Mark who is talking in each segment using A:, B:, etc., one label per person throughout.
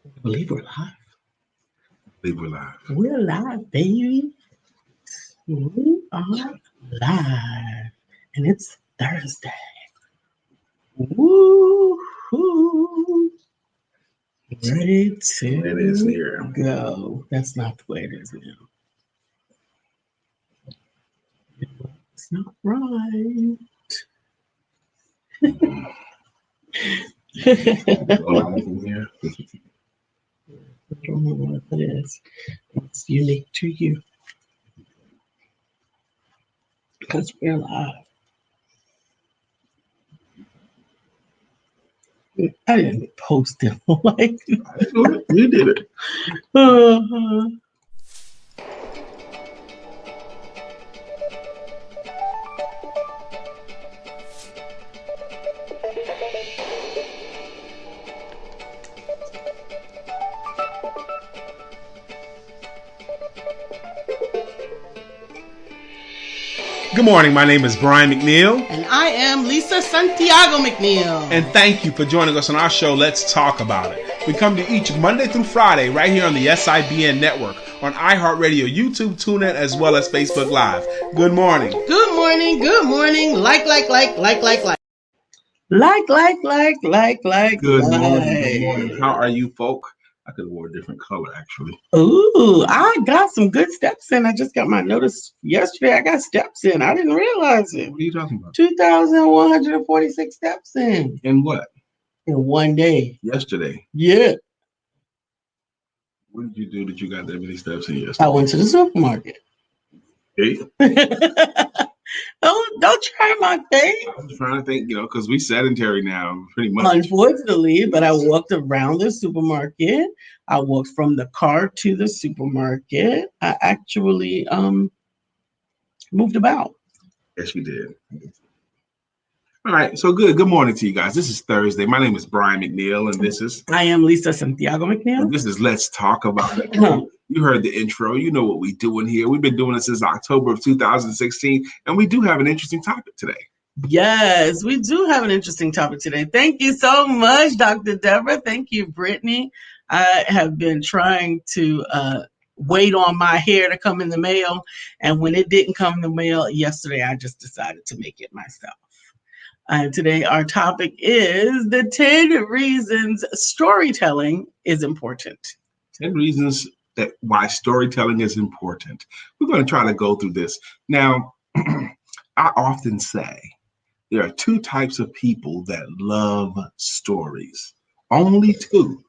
A: I believe we're live.
B: Believe we're live.
A: We're live, baby. We are live. And it's Thursday. Woo-hoo. Ready to
B: It is here.
A: go. That's not the way it is now. It's not right.
B: Live in here.
A: I don't know what it is. It's unique to you. Because we're live. I didn't post it like
B: You did it.
A: uh-huh.
B: Good morning. My name is Brian McNeill.
C: And I am Lisa Santiago McNeill.
B: And thank you for joining us on our show, Let's Talk About It. We come to each Monday through Friday right here on the SIBN network, on iHeartRadio, YouTube, TuneIn, as well as Facebook Live. Good morning.
C: Good morning. Good morning. Like.
A: Like.
B: Good morning. Good morning. How are you, folk? I could have worn a different color, actually.
A: Ooh, I got some good steps in. I just got my notice yesterday. I got steps in. I didn't realize it.
B: What are you talking about?
A: 2,146 steps in.
B: In what?
A: In one day.
B: Yesterday.
A: Yeah.
B: What did you do that you got that many steps in yesterday?
A: I went to the supermarket.
B: Hey,
A: Don't try my face.
B: I'm trying to think, because we sedentary now, pretty much.
A: Unfortunately, but I walked around the supermarket. I walked from the car to the supermarket. I actually moved about.
B: Yes, you did. All right, so good. Good morning to you guys. This is Thursday. My name is Brian McNeill, and this is...
A: I am Lisa Santiago McNeill.
B: And this is Let's Talk About It. You heard the intro. You know what we're doing here. We've been doing it since October of 2016, and we do have an interesting topic today.
A: Yes, we do have an interesting topic today. Thank you so much, Dr. Deborah. Thank you, Brittany. I have been trying to wait on my hair to come in the mail, and when it didn't come in the mail yesterday, I just decided to make it myself. And today our topic is the 10 reasons storytelling is important.
B: 10 reasons why storytelling is important. We're going to try to go through this. Now, I often say there are two types of people that love stories. Only two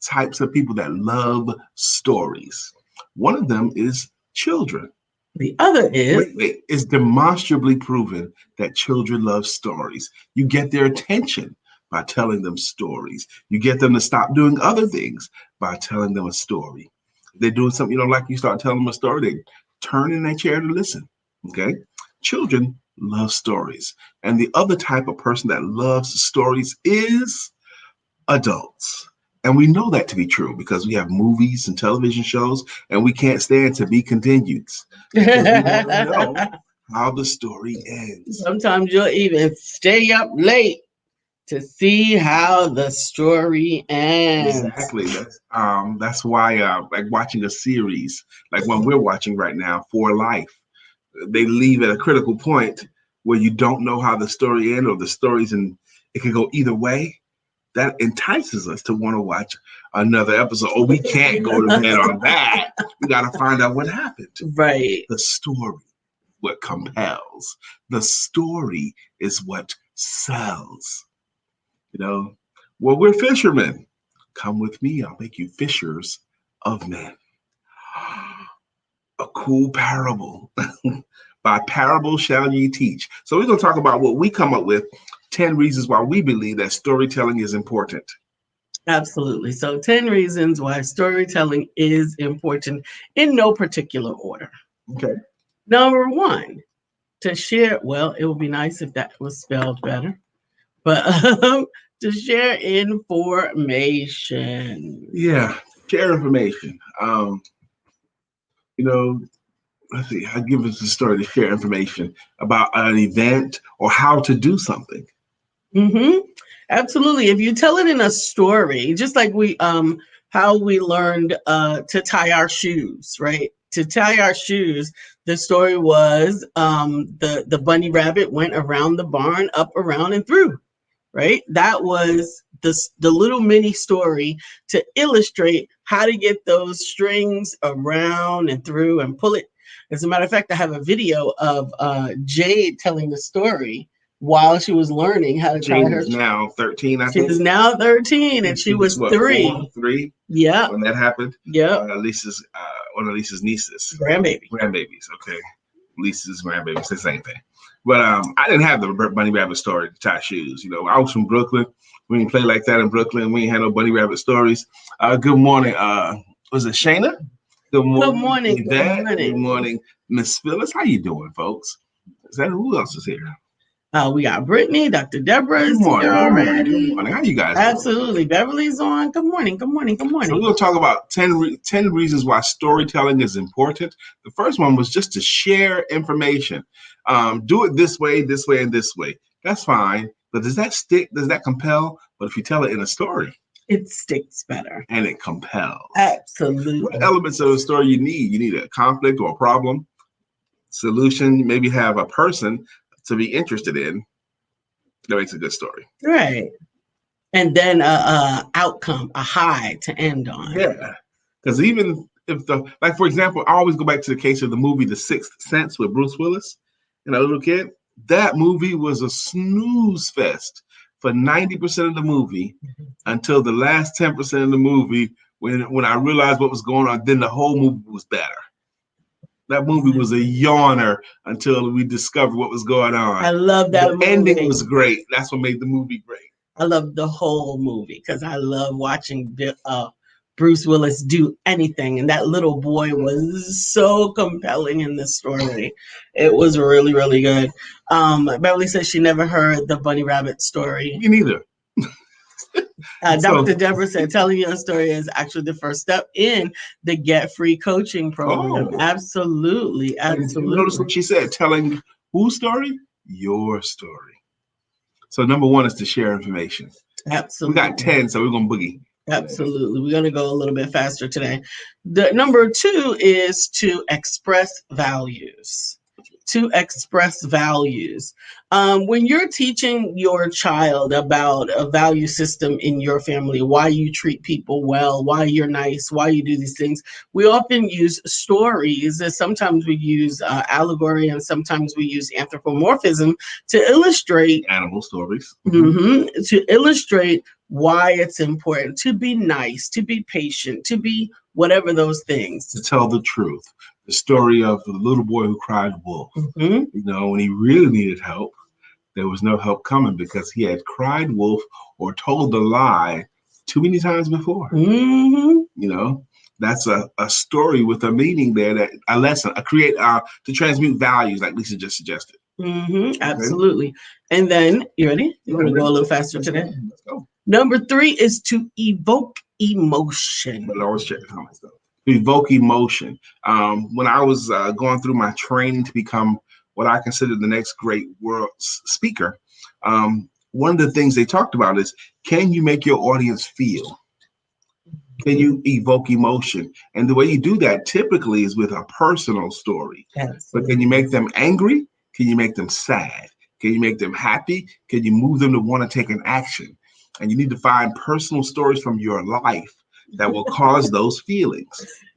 B: types of people that love stories. One of them is children.
A: The other is...
B: Wait. It's demonstrably proven that children love stories. You get their attention by telling them stories. You get them to stop doing other things by telling them a story. They're doing something you don't like, you start telling them a story, they turn in their chair to listen. Okay? Children love stories. And the other type of person that loves stories is adults. And we know that to be true because we have movies and television shows, and we can't stand to be continued. Because we want to know how the story ends.
A: Sometimes you'll even stay up late to see how the story ends.
B: Exactly. That's why, like watching a series, like when we're watching right now, For Life, they leave at a critical point where you don't know how the story ends, or the stories, and it can go either way. That entices us to want to watch another episode. Oh, we can't go to bed on that. We got to find out what happened.
A: Right.
B: The story, what compels. The story is what sells. Well, we're fishermen. Come with me. I'll make you fishers of men. A cool parable. By parable shall ye teach. So we're going to talk about what we come up with, 10 reasons why we believe that storytelling is important.
A: Absolutely. So 10 reasons why storytelling is important in no particular order.
B: Okay.
A: Number one, to share, well, it would be nice if that was spelled better, but to share information.
B: Yeah, share information. Let's see, I'll give us a story to share information about an event or how to do something.
A: Absolutely. If you tell it in a story, just like we how we learned to tie our shoes, right? To tie our shoes, the story was the bunny rabbit went around the barn, up, around, and through, right? That was the little mini story to illustrate how to get those strings around and through and pull it. As a matter of fact, I have a video of Jade telling the story while she was learning how to tie
B: Jane
A: her.
B: is now 13, I
A: She
B: think.
A: is now 13 and she
B: She was
A: was
B: what,
A: 3.
B: 4, 3
A: Yeah.
B: when that happened?
A: Yep.
B: Lisa's, one of Lisa's nieces.
A: Grandbaby.
B: Grandbabies, okay. Lisa's grandbabies, the same thing. But I didn't have the bunny rabbit story to tie shoes. You know, I was from Brooklyn. We didn't play like that in Brooklyn. We ain't had no bunny rabbit stories. Good morning. Was it Shayna? Good morning.
A: Good morning.
B: Yvette.
A: Good morning.
B: Good morning, Miss Phyllis. How you doing, folks? Is that who else is here?
A: We got Brittany, Dr. Deborah is here already.
B: Good morning. How you guys doing?
A: Absolutely. Beverly's on. Good morning. Good morning. Good morning.
B: So we're going to talk about 10 reasons why storytelling is important. The first one was just to share information. Do it this way, and this way. That's fine. But does that stick? Does that compel? But if you tell it in a story,
A: it sticks better.
B: And it compels.
A: Absolutely.
B: What elements of a story you need? You need a conflict or a problem, solution, maybe have a person to be interested in. That makes a good story.
A: Right. And then a outcome, a high to end on.
B: Yeah. Because even if like, for example, I always go back to the case of the movie The Sixth Sense with Bruce Willis and a little kid. That movie was a snooze fest for 90% of the movie until the last 10% of the movie when I realized what was going on. Then the whole movie was better. That movie was a yawner until we discovered what was going on.
A: I love that
B: movie. The ending was great. That's what made the movie great.
A: I love the whole movie because I love watching Bruce Willis do anything. And that little boy was so compelling in the story. It was really, really good. Beverly says she never heard the bunny rabbit story.
B: Me neither.
A: Dr. Deborah said, telling your story is actually the first step in the Get Free coaching program. Oh. Absolutely. Absolutely.
B: Notice what she said, telling whose story? Your story. So number one is to share information.
A: Absolutely.
B: We got 10, so we're going to boogie.
A: Absolutely. We're going to go a little bit faster today. The number 2 is to express values. To express values. When you're teaching your child about a value system in your family, why you treat people well, why you're nice, why you do these things, we often use stories. Sometimes we use allegory and sometimes we use anthropomorphism to illustrate
B: animal stories.
A: To illustrate why it's important to be nice, to be patient, to be whatever those things.
B: To tell the truth. The story of the little boy who cried wolf. You know, when he really needed help, there was no help coming because he had cried wolf or told a lie too many times before. You know, that's a story with a meaning there, that a lesson, to transmute values, like Lisa just suggested.
A: Absolutely. And then, you ready? You want to go a little faster today? Let's go. Number 3 is to evoke emotion.
B: But always check the comments though. Evoke emotion. When I was going through my training to become what I consider the next great world speaker, one of the things they talked about is, can you make your audience feel? Can you evoke emotion? And the way you do that typically is with a personal story. But can you make them angry? Can you make them sad? Can you make them happy? Can you move them to want to take an action? And you need to find personal stories from your life that will cause those feelings.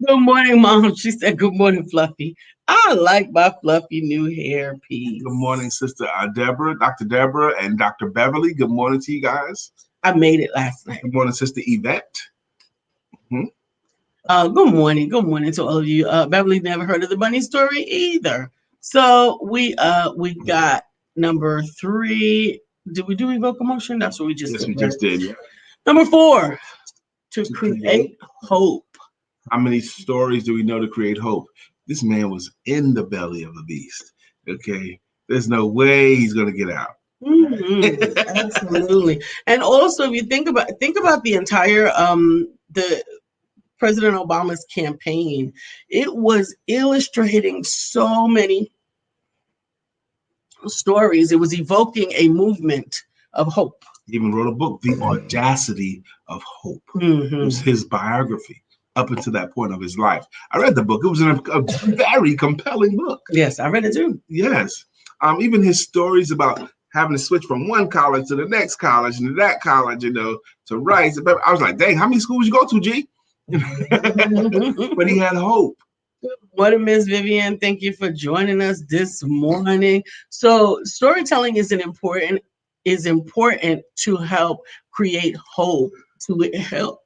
A: Good morning, Mom. She said, good morning, Fluffy. I like my fluffy new hair piece.
B: Good morning, Sister Deborah, Dr. Deborah, and Dr. Beverly. Good morning to you guys.
A: I made it last night.
B: Good morning, Sister Yvette.
A: Good morning. Good morning to all of you. Beverly never heard of the bunny story either. So we got number 3. Did we do evoke emotion? That's what we just did.
B: Yes, we just did. Yeah.
A: Number 4. To create hope.
B: How many stories do we know to create hope? This man was in the belly of the beast. Okay. There's no way he's going to get out.
A: Absolutely. And also, if you think about the entire the President Obama's campaign, it was illustrating so many stories. It was evoking a movement of hope.
B: He even wrote a book, The Audacity of Hope. It was
A: Mm-hmm.
B: his biography up until that point of his life. I read the book. It was a very compelling book.
A: Yes, I read it too.
B: Yes. Even his stories about having to switch from one college to the next college and to that college, to Rice. I was like, dang, how many schools you go to, G? But he had hope.
A: What a Miss Vivian. Thank you for joining us this morning. So storytelling is important to help create hope.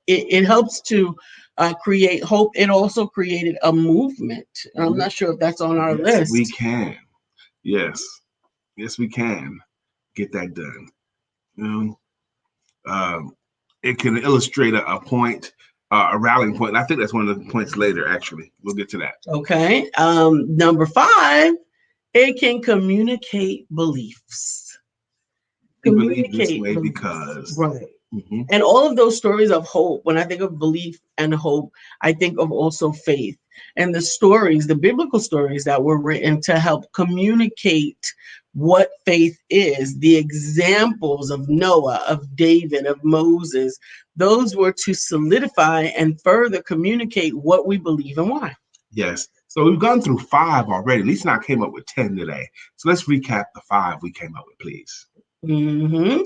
A: It helps to create hope. It also created a movement. I'm not sure if that's on our
B: Yes, we
A: list.
B: can. Yes. Yes, we can get that done. You know, um, it can illustrate a point, a rallying point. And I think that's one of the points later, actually. We'll get to that.
A: Okay. Number 5, it can communicate beliefs.
B: We believe this
A: Communicate
B: way
A: beliefs.
B: because.
A: Right.
B: Mhm.
A: And all of those stories of hope, when I think of belief and hope, I think of also faith. And the stories, the biblical stories that were written to help communicate what faith is, the examples of Noah, of David, of Moses, those were to solidify and further communicate what we believe and why.
B: Yes. So we've gone through 5 already. Lisa and I came up with 10 today. So let's recap the 5 we came up with, please.
A: Mm-hmm.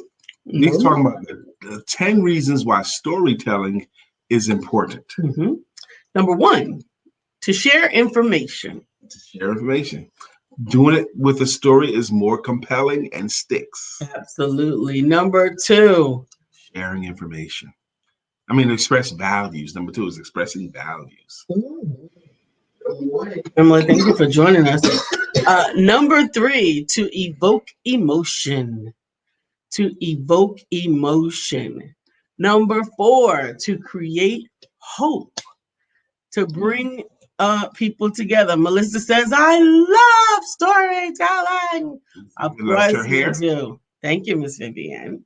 B: Lisa's talking about the 10 reasons why storytelling is important.
A: Mm-hmm. Number 1, to share information.
B: To share information. Doing it with a story is more compelling and sticks.
A: Absolutely. Number 2.
B: Sharing information. I mean, express values. Number 2 is expressing values.
A: Emily, thank you for joining us. Number 3, to evoke emotion. To evoke emotion. Number 4, to create hope. To bring people together. Melissa says, I love storytelling. Of
B: You left her
A: course we
B: hair.
A: do. Thank you, Miss Vivian.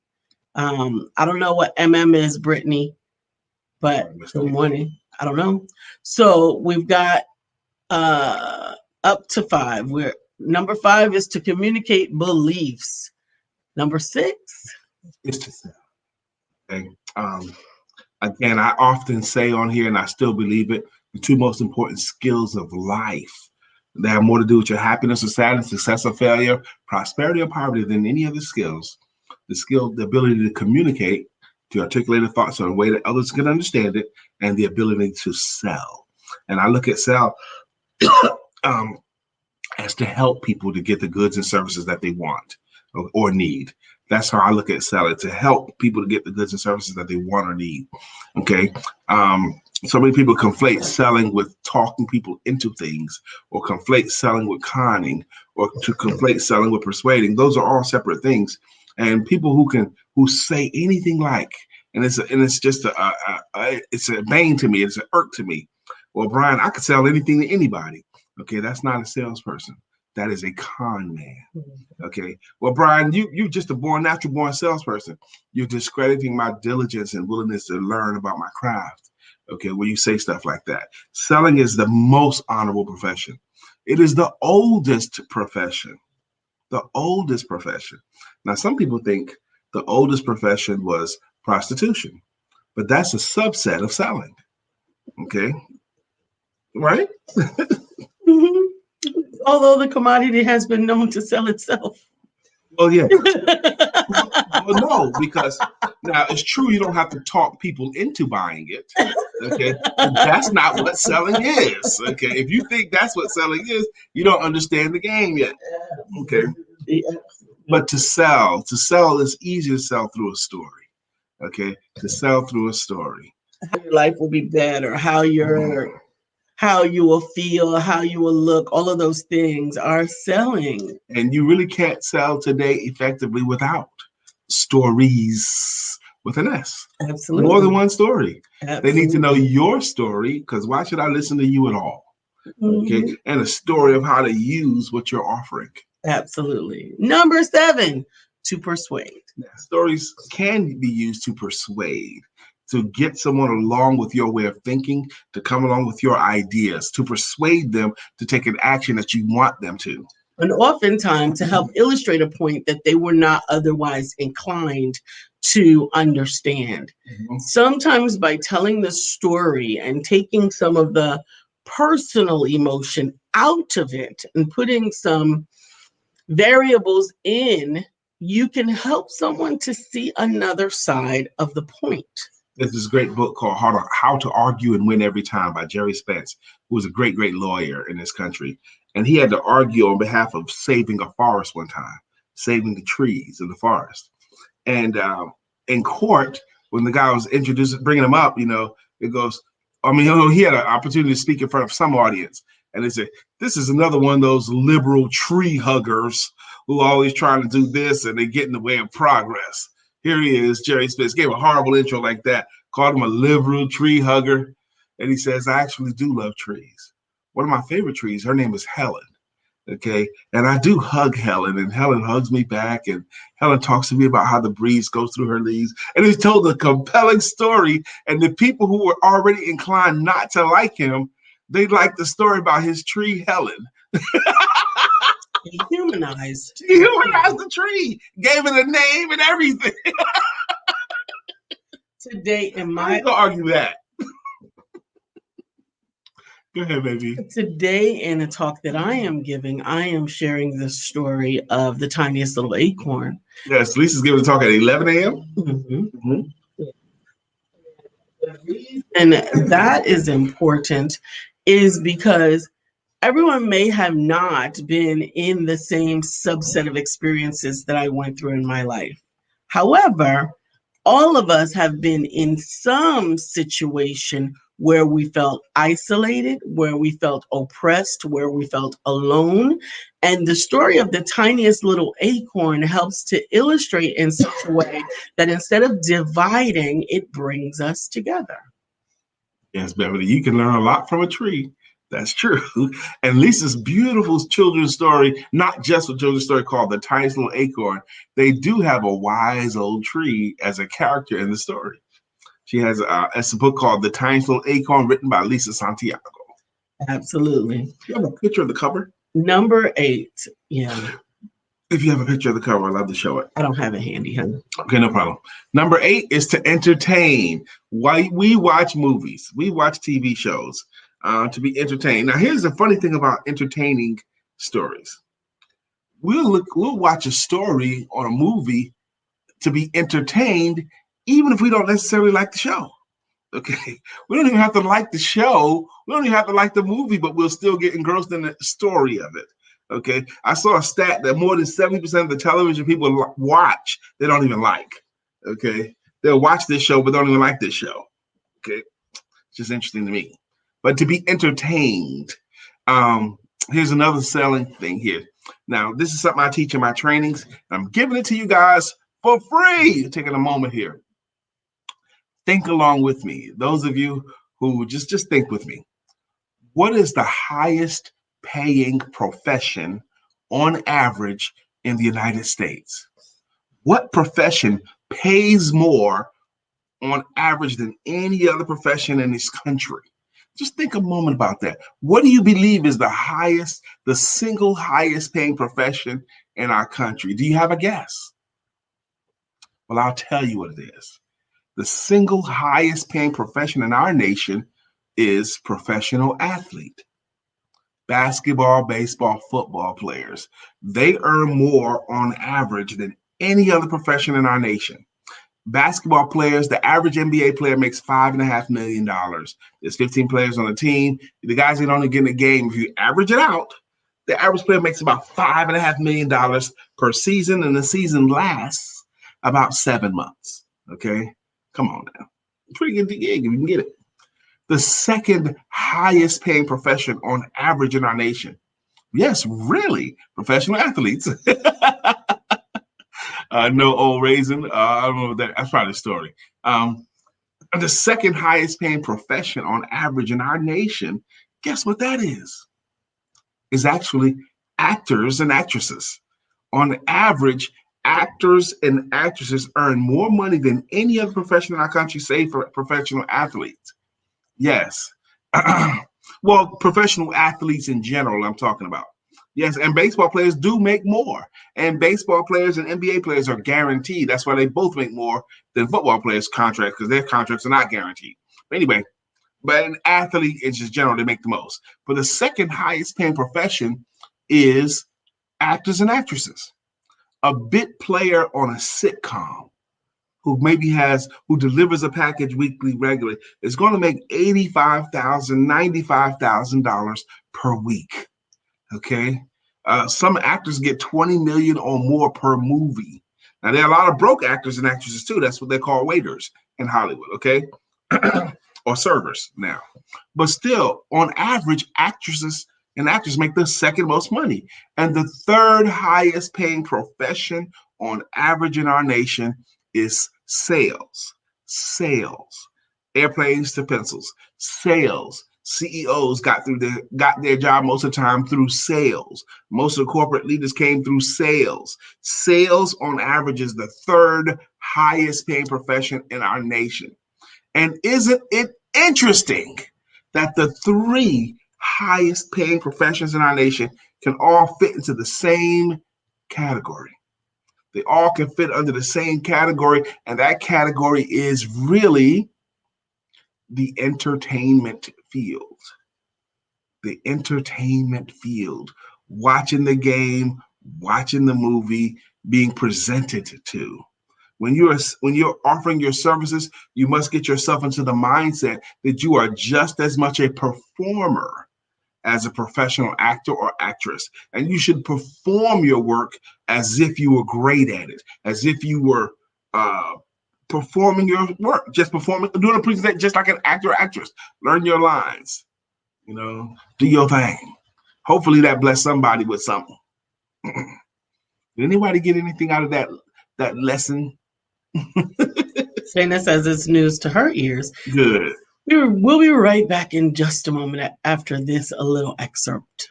A: I don't know what is, Brittany, but good morning. I don't know. So we've got uh up to 5. We're number 5 is to communicate beliefs. Number 6.
B: It's to sell. Okay. Again, I often say on here, and I still believe it, the 2 most important skills of life that have more to do with your happiness or sadness, success or failure, prosperity or poverty than any other skills. The ability to communicate, to articulate the thoughts in a way that others can understand it, and the ability to sell. And I look at sell um, as to help people to get the goods and services that they want or need. That's how I look at selling, to help people to get the goods and services that they want or need. Okay. So many people conflate selling with talking people into things, or conflate selling with conning, or to conflate selling with persuading. Those are all separate things. And people who say anything like, and it's just it's a bane to me. It's an irk to me. Well, Brian, I could sell anything to anybody. Okay, that's not a salesperson. That is a con man. Okay. Well, Brian, you just a natural born salesperson. You're discrediting my diligence and willingness to learn about my craft. Okay, when you say stuff like that. Selling is the most honorable profession. It is the oldest profession. The oldest profession. Now, some people think the oldest profession was prostitution, but that's a subset of selling. Okay. Right?
A: Mhm. Although the commodity has been known to sell itself.
B: Well, yeah. Well, no, because now it's true you don't have to talk people into buying it. Okay. And that's not what selling is. Okay. If you think that's what selling is, you don't understand the game yet. Okay. But to sell is easy to sell through a story. Okay. To sell through a story.
A: How your life will be better, how you will feel, how you will look, all of those things are selling.
B: And you really can't sell today effectively without stories with an S.
A: Absolutely.
B: More than one story.
A: Absolutely.
B: They need to know your story, because why should I listen to you at all? Okay. Mm-hmm. And a story of how to use what you're offering.
A: Absolutely. Number 7, to persuade.
B: Now, stories can be used to persuade, to get someone along with your way of thinking, to come along with your ideas, to persuade them to take an action that you want them to.
A: and oftentimes to help illustrate a point that they were not otherwise inclined to understand. Sometimes by telling the story and taking some of the personal emotion out of it and putting some variables in, you can help someone to see another side of the point.
B: There's this great book called How to Argue and Win Every Time by Jerry Spence, who was a great, great lawyer in this country. And he had to argue on behalf of saving a forest one time, saving the trees in the forest. And in court, when the guy was bringing him up, it goes, he had an opportunity to speak in front of some audience. And they said, this is another one of those liberal tree huggers who are always trying to do this and they get in the way of progress. Here he is, Jerry Spence, gave a horrible intro like that, called him a liberal tree hugger. And he says, I actually do love trees. One of my favorite trees, her name is Helen. Okay. And I do hug Helen, and Helen hugs me back, and Helen talks to me about how the breeze goes through her leaves. And he's told a compelling story. And the people who were already inclined not to like him, they liked the story about his tree, Helen.
A: He humanized.
B: He humanized the tree, gave it a name and everything.
A: Today, in my
B: I can argue that. Go ahead, baby.
A: Today, in a talk that I am giving, I am sharing the story of the tiniest little acorn.
B: Yes, Lisa's giving a talk at 11 a.m.
A: The reason that is important is because everyone may have not been in the same subset of experiences that I went through in my life. However, all of us have been in some situation where we felt isolated, where we felt oppressed, where we felt alone. And the story of the tiniest little acorn helps to illustrate in such a way that instead of dividing, it brings us together.
B: Yes, Beverly, you can learn a lot from a tree. That's true. And Lisa's beautiful children's story, not just a children's story called The Tiniest Little Acorn, they do have a wise old tree as a character in the story. She has a book called The Tiniest Little Acorn, written by Lisa Santiago.
A: Absolutely.
B: You have a picture of the cover?
A: Number 8. Yeah.
B: If you have a picture of the cover, I'd love to show it.
A: I don't have it handy, honey.
B: Okay, no problem. Number 8 is to entertain. Why we watch movies, we watch TV shows to be entertained. Now, here's the funny thing about entertaining stories. We'll watch a story or a movie to be entertained, even if we don't necessarily like the show. Okay, we don't even have to like the show. We don't even have to like the movie, but we'll still get engrossed in the story of it. Okay, I saw a stat that more than 70% of the television people watch, they don't even like. Okay, they'll watch this show, but don't even like this show. Okay, it's just interesting to me. But to be entertained, here's another selling thing here. Now, this is something I teach in my trainings. I'm giving it to you guys for free. Taking a moment here. Think along with me. Those of you who just think with me. What is the highest paying profession on average in the United States? What profession pays more on average than any other profession in this country? Just think a moment about that. What do you believe is the single highest paying profession in our country? Do you have a guess? Well, I'll tell you what it is. The single highest paying profession in our nation is professional athlete. Basketball, baseball, football players. They earn more on average than any other profession in our nation. Basketball players, the average NBA player makes $5.5 million. There's 15 players on the team. The guys that only get in a game, if you average it out, the average player makes about $5.5 million per season, and the season lasts about 7 months. Okay, come on now. Pretty good gig if you can get it. The second highest paying profession on average in our nation. Yes, really, professional athletes. No old raisin. I don't know that's probably the story. The second highest paying profession on average in our nation, guess what that is? Is actually actors and actresses. On average, actors and actresses earn more money than any other profession in our country, save for professional athletes. Yes. Well, professional athletes in general, I'm talking about. Yes, and baseball players do make more. And baseball players and NBA players are guaranteed. That's why they both make more than football players' contracts, because their contracts are not guaranteed. But anyway, but an athlete in just general, they make the most. But the second highest paying profession is actors and actresses. A bit player on a sitcom who delivers a package weekly regularly is going to make $85,000, $95,000 per week. Okay. Some actors get 20 million or more per movie. Now there are a lot of broke actors and actresses too. That's what they call waiters in Hollywood. Okay. Or servers now. But still, on average, actresses and actors make the second most money. And the third highest paying profession on average in our nation is sales. Sales. Airplanes to pencils. Sales. CEOs got their job most of the time through sales. Most of the corporate leaders came through sales. Sales on average is the third highest paying profession in our nation. And isn't it interesting that the three highest paying professions in our nation can all fit into the same category? They all can fit under the same category, and that category is really the entertainment field. The entertainment field. Watching the game, watching the movie, being presented to. When you're offering your services, you must get yourself into the mindset that you are just as much a performer as a professional actor or actress, and you should perform your work as if you were great at it, as if you were performing your work, just performing, doing a presentation just like an actor or actress. Learn your lines, do your thing. Hopefully that bless somebody with something. Did anybody get anything out of that lesson?
A: Shayna says it's news to her ears.
B: Good.
A: We'll be right back in just a moment after this a little excerpt.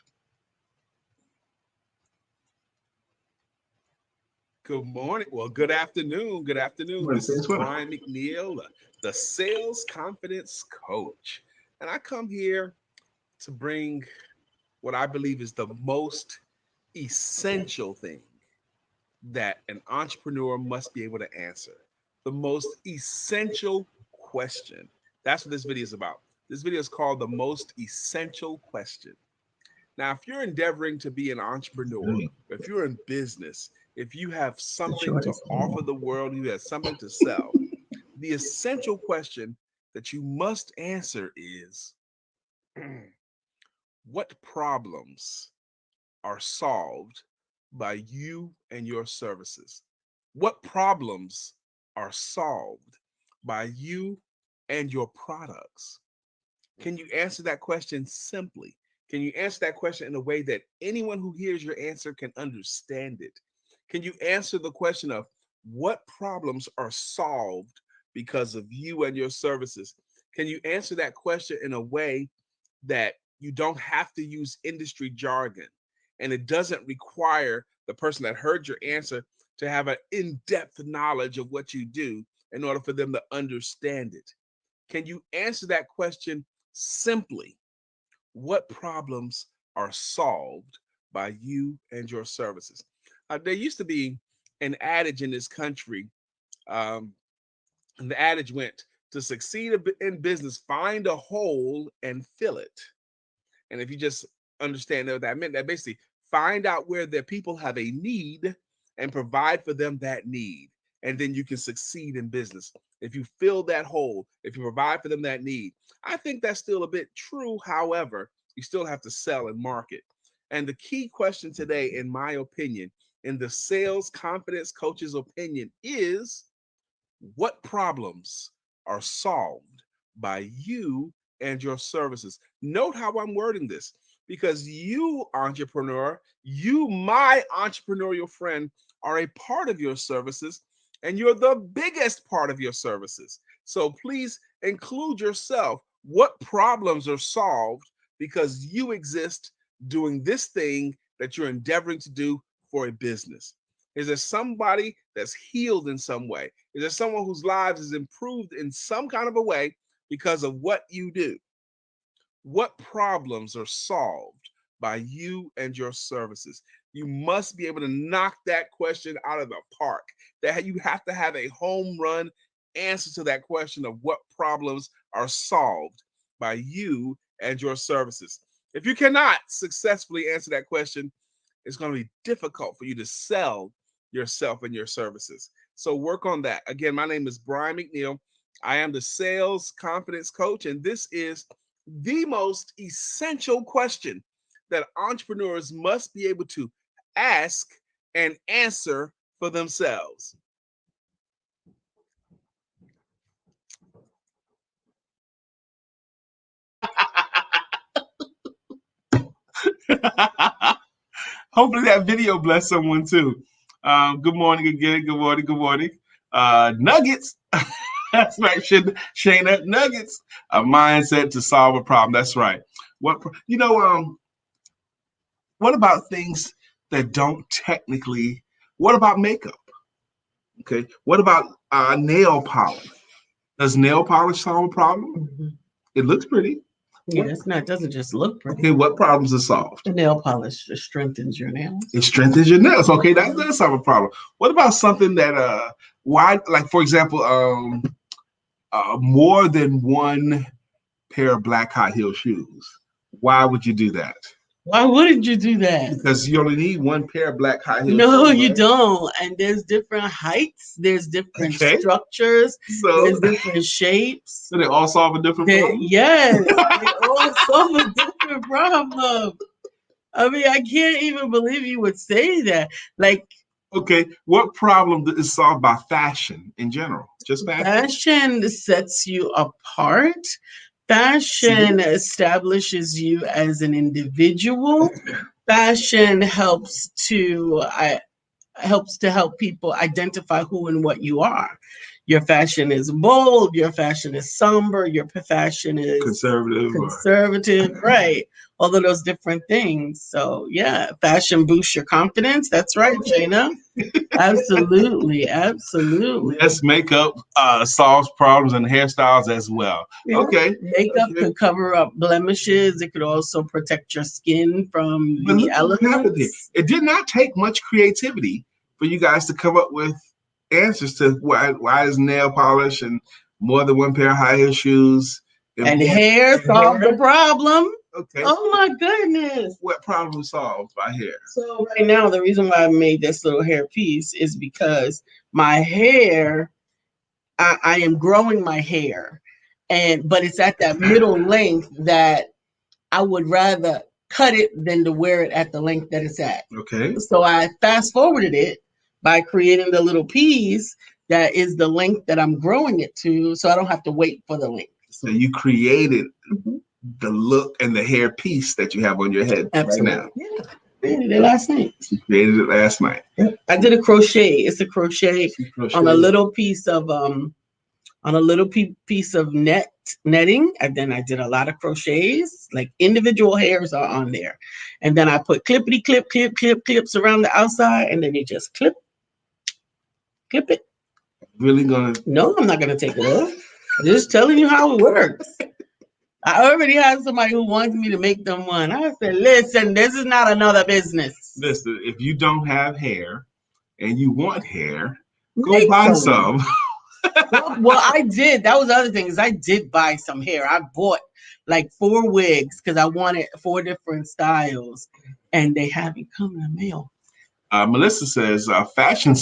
D: Good morning. Well, good afternoon. Good afternoon. This is Brian McNeill, the sales confidence coach. And I come here to bring what I believe is the most essential thing that an entrepreneur must be able to answer. The most essential question. That's what this video is about. This video is called The Most Essential Question. Now, if you're endeavoring to be an entrepreneur, if you're in business, if you have something to offer the world, you have something to sell, the essential question that you must answer is what problems are solved by you and your services? What problems are solved by you and your products? Can you answer that question simply? Can you answer that question in a way that anyone who hears your answer can understand it? Can you answer the question of what problems are solved because of you and your services? Can you answer that question in a way that you don't have to use industry jargon and it doesn't require the person that heard your answer to have an in-depth knowledge of what you do in order for them to understand it? Can you answer that question simply? What problems are solved by you and your services? There used to be an adage in this country, and the adage went, to succeed in business, find a hole and fill it. And if you just understand what that meant, that basically find out where the people have a need and provide for them that need. And then you can succeed in business. If you fill that hole, if you provide for them that need. I think that's still a bit true. However, you still have to sell and market. And the key question today, in my opinion, in the sales confidence coach's opinion, is what problems are solved by you and your services? Note how I'm wording this, because you, entrepreneur, you, my entrepreneurial friend, are a part of your services, and you're the biggest part of your services. So please include yourself. What problems are solved because you exist doing this thing that you're endeavoring to do for a business? Is there somebody that's healed in some way? Is there someone whose lives is improved in some kind of a way because of what you do? What problems are solved by you and your services. You must be able to knock that question out of the park. That you have to have a home run answer to that question of what problems are solved by you and your services. If you cannot successfully answer that question, it's going to be difficult for you to sell yourself and your services. So work on that. Again, my name is Brian McNeill. I am the sales confidence coach, and this is the most essential question that entrepreneurs must be able to ask and answer for themselves.
B: Hopefully that video blessed someone too. Good morning again. Good morning. Good morning. Nuggets. That's right, Shayna. Nuggets. A mindset to solve a problem. That's right. What about things that don't technically? What about makeup? Okay. What about nail polish? Does nail polish solve a problem?
A: Mm-hmm.
B: It looks pretty.
A: Yeah, it doesn't just look pretty.
B: Okay, what problems are solved?
A: The nail polish strengthens your nails.
B: It strengthens your nails. Okay, that does solve a problem. What about something that like for example, more than one pair of black high heel shoes? Why would you do that?
A: Why wouldn't you do that?
B: Because you only need one pair of black high heels.
A: No, you don't. And there's different heights, there's different structures, there's different shapes.
B: So they all solve a different problem?
A: Yes, they all solve a different problem. I mean, I can't even believe you would say that. Like,
B: okay, what problem is solved by fashion in general? Just fashion?
A: Fashion sets you apart. Fashion establishes you as an individual. Fashion helps to help people identify who and what you are. Your fashion is bold, your fashion is somber, your fashion is conservative, right? All of those different things. So yeah, fashion boosts your confidence. That's right, Jana. Absolutely, absolutely.
B: Yes, makeup solves problems and hairstyles as well. Yeah. Okay.
A: Makeup could cover up blemishes. It could also protect your skin from the elements.
B: It did not take much creativity for you guys to come up with answers to why is nail polish and more than one pair of high heel shoes
A: and hair solve the problem.
B: Okay.
A: Oh my goodness.
B: What problem solved by hair?
A: So right now, the reason why I made this little hair piece is because my hair, I am growing my hair, but it's at that middle length that I would rather cut it than to wear it at the length that it's at.
B: Okay.
A: So I fast forwarded it by creating the little piece that is the length that I'm growing it to, so I don't have to wait for the length.
B: So you created the look and the hair piece that you have on your head right now.
A: Yeah, created it last night.
B: You created it last night.
A: I did a crochet. It's a crochet on a little piece of netting, and then I did a lot of crochets. Like individual hairs are on there, and then I put clips around the outside, and then you just clip it.
B: Really gonna?
A: No, I'm not gonna take it off. I'm just telling you how it works. I already have somebody who wants me to make them one. I said, listen, this is not another business.
B: Listen, if you don't have hair and you want hair, go buy some.
A: Well, I did. That was the other thing is I did buy some hair. I bought like 4 wigs because I wanted 4 different styles, and they haven't come in the mail.
B: Melissa says, fashion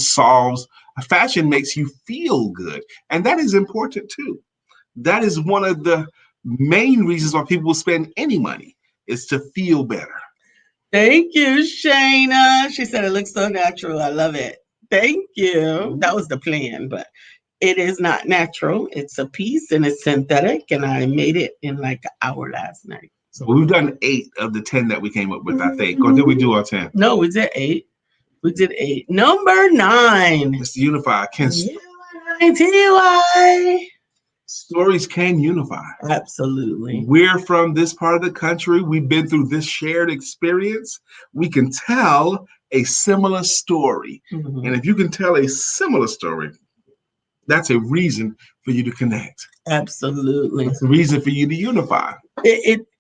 B: makes you feel good. And that is important too. That is one of the main reasons why people spend any money is to feel better.
A: Thank you, Shayna. She said it looks so natural. I love it. Thank you. That was the plan, but it is not natural. It's a piece and it's synthetic, and I made it in like an hour last night.
B: So we've done 8 of the 10 that we came up with, I think. Or did we do all 10?
A: No, we did 8. We did 8. Number 9.
B: Mr. Unify.
A: TY.
B: Stories can unify.
A: Absolutely.
B: We're from this part of the country. We've been through this shared experience. We can tell a similar story. Mm-hmm. And if you can tell a similar story, that's a reason for you to connect.
A: Absolutely.
B: It's a reason for you to unify.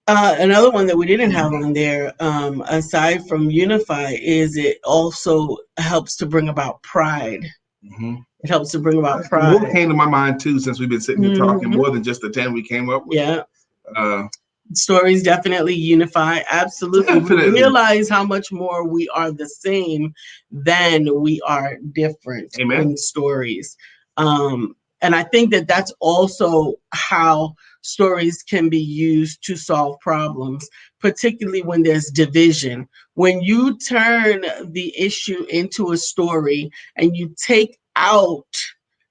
A: Another one that we didn't have on there, aside from unify, is it also helps to bring about pride.
B: Mm-hmm.
A: It helps to bring about
B: What
A: pride.
B: came to my mind too, since we've been sitting here talking,
A: Mhm.
B: more than just the 10 we came up with.
A: Yeah.
B: Uh,
A: Stories definitely unify. Absolutely. We
B: Definitely.
A: realize how much more we are the same than we are different
B: Amen.
A: in stories. And I think that that's also how stories can be used to solve problems, particularly when there's division. When you turn the issue into a story and you take out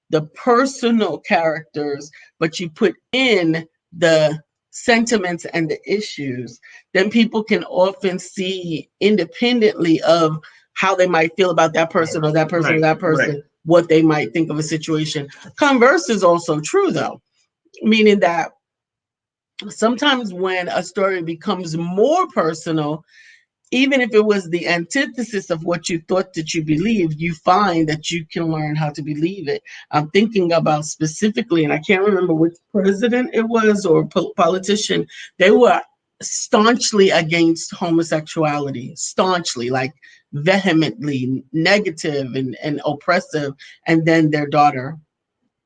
A: the personal characters, but you put in the sentiments and the issues, then people can often see independently of how they might feel about that person or that person or
B: Right,
A: that person, what they might think of a situation. Converse is also true, though, meaning that sometimes when a story becomes more personal, even if it was the antithesis of what you thought that you believed, you find that you can learn how to believe it. I'm thinking about specifically, and I can't remember which president it was or politician, they were staunchly against homosexuality, staunchly, like vehemently negative and oppressive. And then their daughter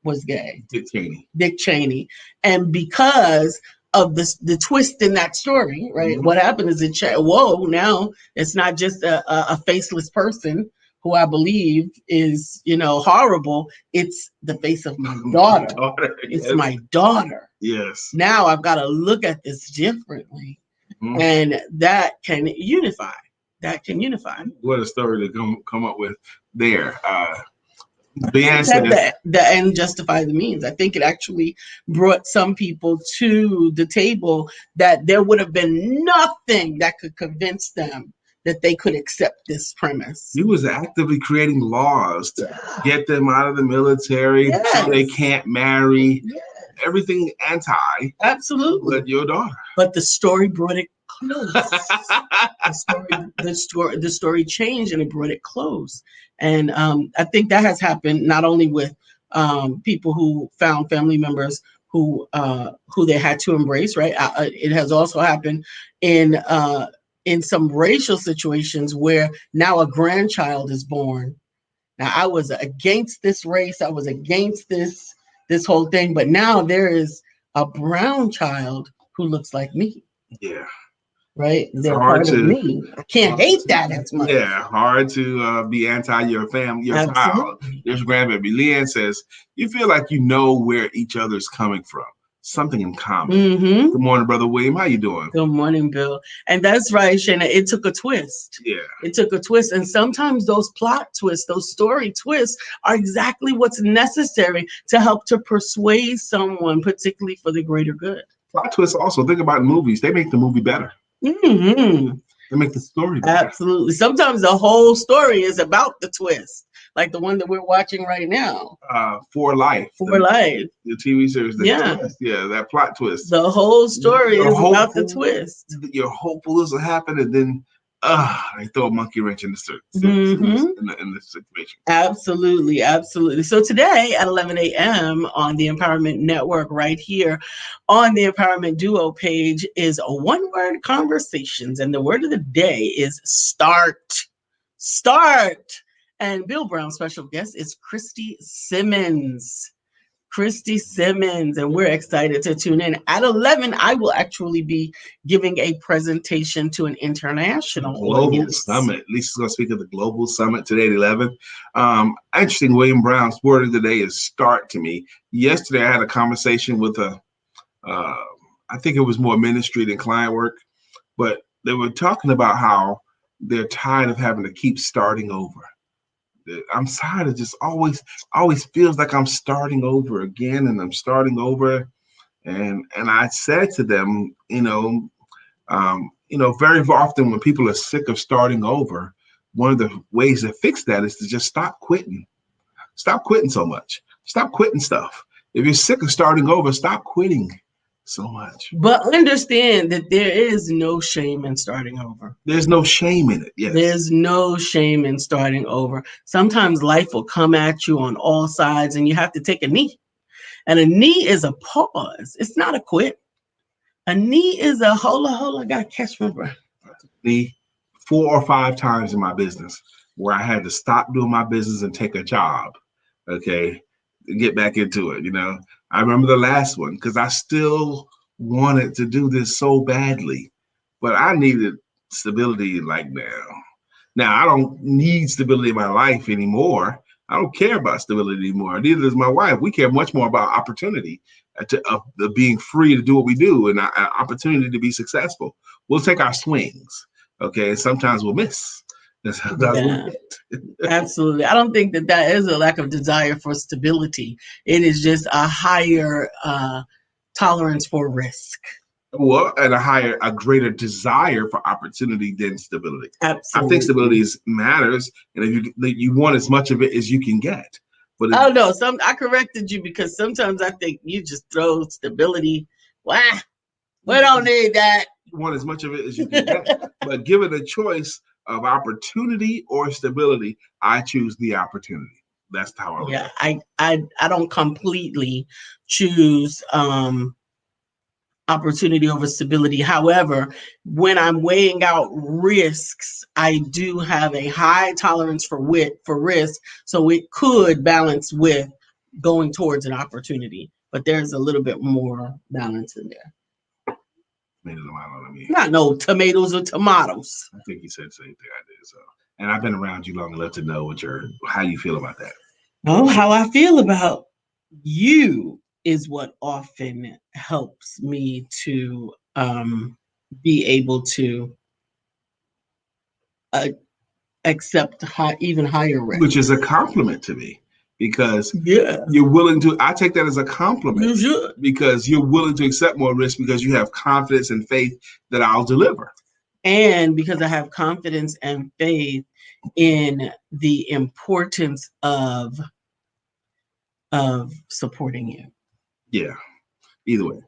A: was gay.
B: Dick Cheney.
A: Dick Cheney. And because of the twist in that story, right?
B: Mhm.
A: What happened is whoa, now it's not just a faceless person who I believe is, horrible. It's the face of my daughter. It's
B: Yes.
A: my daughter.
B: Yes.
A: Now I've got to look at this differently.
B: Mhm.
A: And that can unify. That can unify.
B: What a story to come up with there.
A: I
B: Leanne
A: think
B: says,
A: that the end justify the means. I think it actually brought some people to the table that there would have been nothing that could convince them that they could accept this premise.
B: he was actively creating laws to
A: Yeah.
B: get them out of the military, so they
A: Yes.
B: can't marry.
A: Yes.
B: Everything anti,
A: Absolutely.
B: but your daughter.
A: But the story brought it close. The story changed and it brought it close. And I think that has happened not only with people who found family members who they had to embrace, right? It has also happened in some racial situations where now a grandchild is born. Now I was against this race, I was against this whole thing, but now there is a brown child who looks like me.
B: Yeah.
A: Right?
B: It's
A: They're
B: hard
A: part of
B: to
A: me. I can't hate that as much.
B: Yeah, hard to be anti your family, your child.
A: Absolutely.
B: There's grandbaby. Leanne says, you feel like you know where each other's coming from. Something in common.
A: Mm-hmm.
B: Good morning, Brother William. How you doing?
A: Good morning, Bill. And that's right, Shana. It took a twist.
B: Yeah.
A: It took a twist. And sometimes those plot twists, those story twists are exactly what's necessary to help to persuade someone, particularly for the greater good.
B: Plot twists also, think about movies. They make the movie better.
A: Mm-hmm.
B: They make the story better.
A: Absolutely. Sometimes the whole story is about the twist, like the one that we're watching right now.
B: For Life.
A: For Life.
B: The TV series.
A: Yeah.
B: Twist. Yeah, that plot twist.
A: The whole story
B: You're
A: is about the
B: hopeful.
A: twist.
B: You're hopeful this will happen, and then they throw a monkey wrench in the in the situation.
A: Absolutely, absolutely. So today at 11 a.m. on the Empowerment Network, right here on the Empowerment Duo page, is a one-word conversations, and the word of the day is start. Start. And Bill Brown's special guest is Christy Simmons. Christy Simmons, and we're excited to tune in. At 11, I will actually be giving a presentation to an international
B: Global
A: audience.
B: Summit. Lisa's going to speak at the Global Summit today at 11. Interesting, William Brown's word of the day is start to me. Yesterday, I had a conversation with I think it was more ministry than client work, but they were talking about how they're tired of having to keep starting over. I'm tired of just always feels like I'm starting over again, and I'm starting over. And I said to them, very often when people are sick of starting over, one of the ways to fix that is to just stop quitting. Stop quitting so much. Stop quitting stuff. If you're sick of starting over, stop quitting so much.
A: But understand that there is no shame in starting over.
B: There's no shame in it. Yes.
A: There's no shame in starting over. Sometimes life will come at you on all sides and you have to take a knee. And a knee is a pause. It's not a quit. A knee is a hold on, I gotta catch my breath.
B: The 4 or 5 times in my business where I had to stop doing my business and take a job, okay, and get back into it. I remember the last one because I still wanted to do this so badly, but I needed stability like now. Now, I don't need stability in my life anymore. I don't care about stability anymore. Neither does my wife. We care much more about opportunity, of being free to do what we do, and opportunity to be successful. We'll take our swings, okay? And sometimes we'll miss. And sometimes we'll
A: Yeah,
B: hit.
A: absolutely. I don't think that is a lack of desire for stability. It is just a higher tolerance for risk.
B: Well, and a greater desire for opportunity than stability. I think
A: Absolutely.
B: stability matters, and if you want as much of it as you can get. But
A: Oh no, I corrected you because sometimes I think you just throw stability. Wow, we don't need that.
B: you want as much of it as you can get. But given a choice of opportunity or stability, I choose the opportunity. That's how I look
A: Yeah,
B: at it.
A: I don't completely choose opportunity over stability. However, when I'm weighing out risks, I do have a high tolerance for risk, so it could balance with going towards an opportunity. But there's a little bit more balance in there. Not no tomatoes or tomatoes.
B: I think you said the same thing I did. So, and I've been around you long enough to know how you feel about that.
A: Oh, how I feel about you is what often helps me to be able to uh, accept even higher risk.
B: Which is a compliment to me because
A: Yeah,
B: you're willing to. I take that as a compliment
A: you should.
B: because you're willing to accept more risk because you have confidence and faith that I'll deliver.
A: And because I have confidence and faith in the importance of supporting you.
B: Yeah, either way.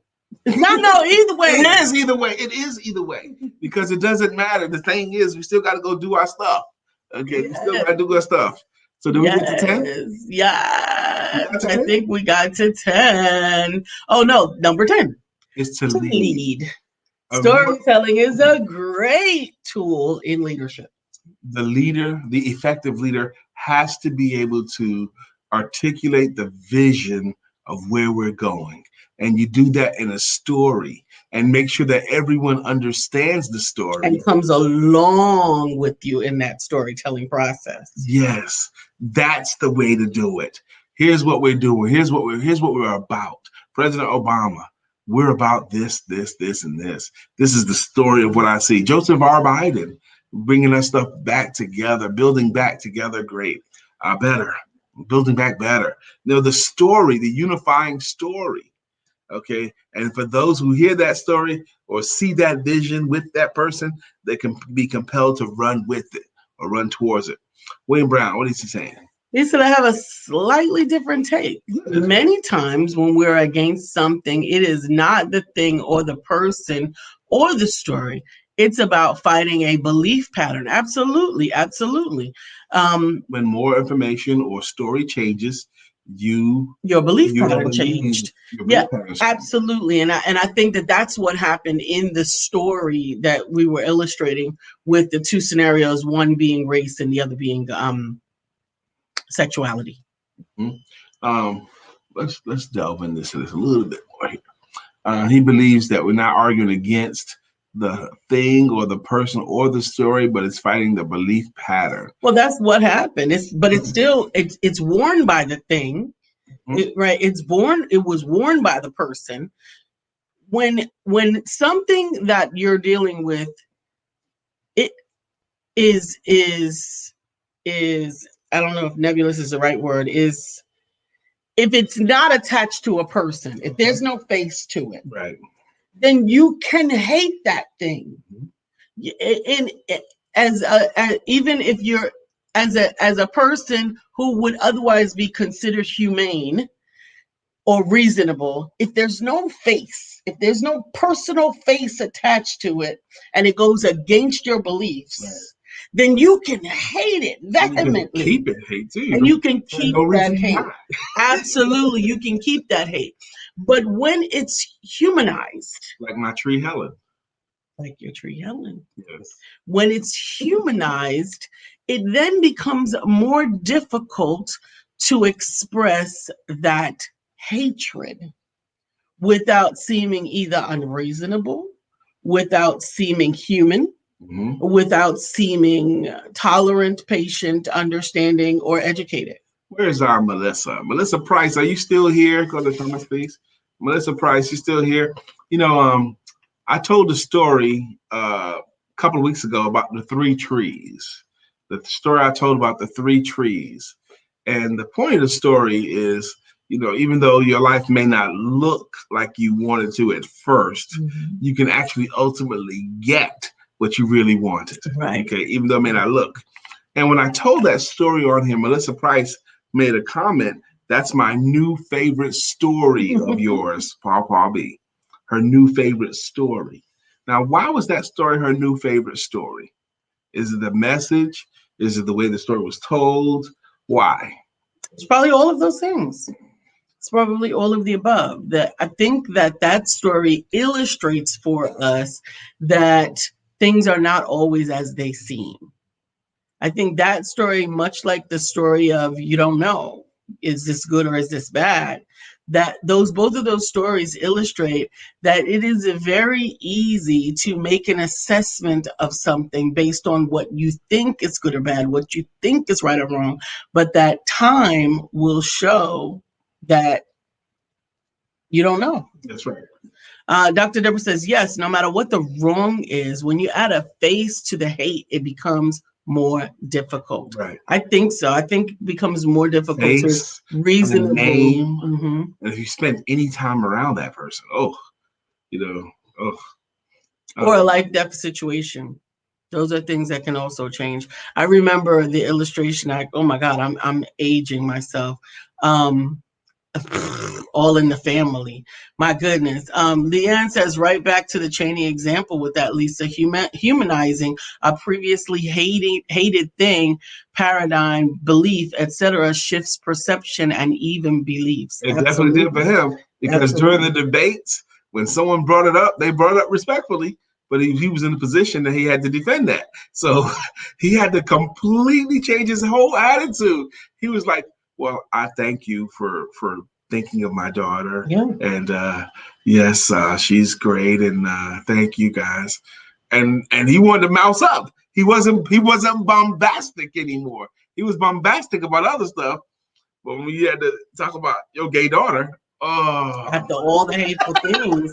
A: No, either way.
B: It is either way. It is either way because it doesn't matter. The thing is, we still got to go do our stuff. Okay, we still got to do our stuff. So do we get to 10?
A: Yes. I think we got to 10. Oh no, number 10.
B: It's to
A: To
B: lead.
A: lead. Storytelling is a great tool in leadership.
B: The leader, the effective leader, has to be able to articulate the vision of where we're going. And you do that in a story and make sure that everyone understands the story.
A: And comes along with you in that storytelling process.
B: Yes, that's the way to do it. Here's what we're doing. Here's what we're about. President Obama, we're about this, and this. This is the story of what I see. Joseph R. Biden, bringing us stuff back together, building back together great, better, building back better. The story, the unifying story. Okay. And for those who hear that story or see that vision with that person, they can be compelled to run with it or run towards it. William Brown, what is he saying?
A: He said, I have a slightly different take. Many times when we're against something, it is not the thing or the person or the story. It's about fighting a belief pattern. Absolutely. Absolutely.
B: When more information or story changes,
A: your belief pattern changed. Yeah, absolutely. And I think that's what happened in the story that we were illustrating with the two scenarios, one being race and the other being sexuality.
B: Mm-hmm. Let's delve into this a little bit more here. He believes that we're not arguing against the thing or the person or the story, but it's fighting the belief pattern.
A: Well, that's what happened. It's still worn by the thing, right? It was worn by the person. When something that you're dealing with, it is I don't know if nebulous is the right word, is if it's not attached to a person, if there's no face to it,
B: right,
A: then you can hate that thing. And even if you're as a person who would otherwise be considered humane or reasonable, if there's no face, if there's no personal face attached to it, and it goes against your beliefs, right, then you can hate it vehemently.
B: Keep it hate too.
A: And you can keep that hate. Absolutely, you can keep that hate. But when it's humanized,
B: Like my tree Helen.
A: like your tree Helen,
B: Yes.
A: when it's humanized, it then becomes more difficult to express that hatred without seeming either unreasonable, without seeming human,
B: Hmm.
A: without seeming tolerant, patient, understanding, or educated.
B: Where's our Melissa? Melissa Price, are you still here? Go to Thomas, please. Melissa Price, you still here? You know, I told the story a couple of weeks ago about the three trees. The story I told about the three trees. And the point of the story is, even though your life may not look like you wanted to at 1st, you can actually ultimately get what you really wanted.
A: Right.
B: Okay, even though it may not look. And when I told that story on here, Melissa Price made a comment. That's my new favorite story of yours, Paul B. Her new favorite story. Now, why was that story her new favorite story? Is it the message? Is it the way the story was told? Why?
A: It's probably all of those things. It's probably all of the above. That I think that story illustrates for us that things are not always as they seem. I think that story, much like the story of you don't know, is this good or is this bad? That those both of those stories illustrate that it is very easy to make an assessment of something based on what you think is good or bad, what you think is right or wrong, but that time will show that you don't know.
B: That's right.
A: Dr. Deborah says, yes, no matter what the wrong is, when you add a face to the hate, it becomes more difficult.
B: Right.
A: I think so. I think it becomes more difficult
B: Face,
A: to reasonable.
B: name.
A: Mm-hmm.
B: And if you spend any time around that person, oh,
A: Or a life death situation. Those are things that can also change. I remember the illustration. Oh my God, I'm aging myself. All in the family. My goodness. Leanne says right back to the Cheney example with that, Lisa, humanizing a previously hated thing, paradigm, belief, etc., shifts perception and even beliefs.
B: It definitely did for him, because during the debates, when someone brought it up, they brought it up respectfully, but he was in a position that he had to defend that. So he had to completely change his whole attitude. He was like, well, I thank you for thinking of my daughter.
A: Yeah.
B: And yes, she's great. And thank you guys. And he wanted to mouse up. He wasn't bombastic anymore. He was bombastic about other stuff. But when you had to talk about your gay daughter,
A: after all the hateful things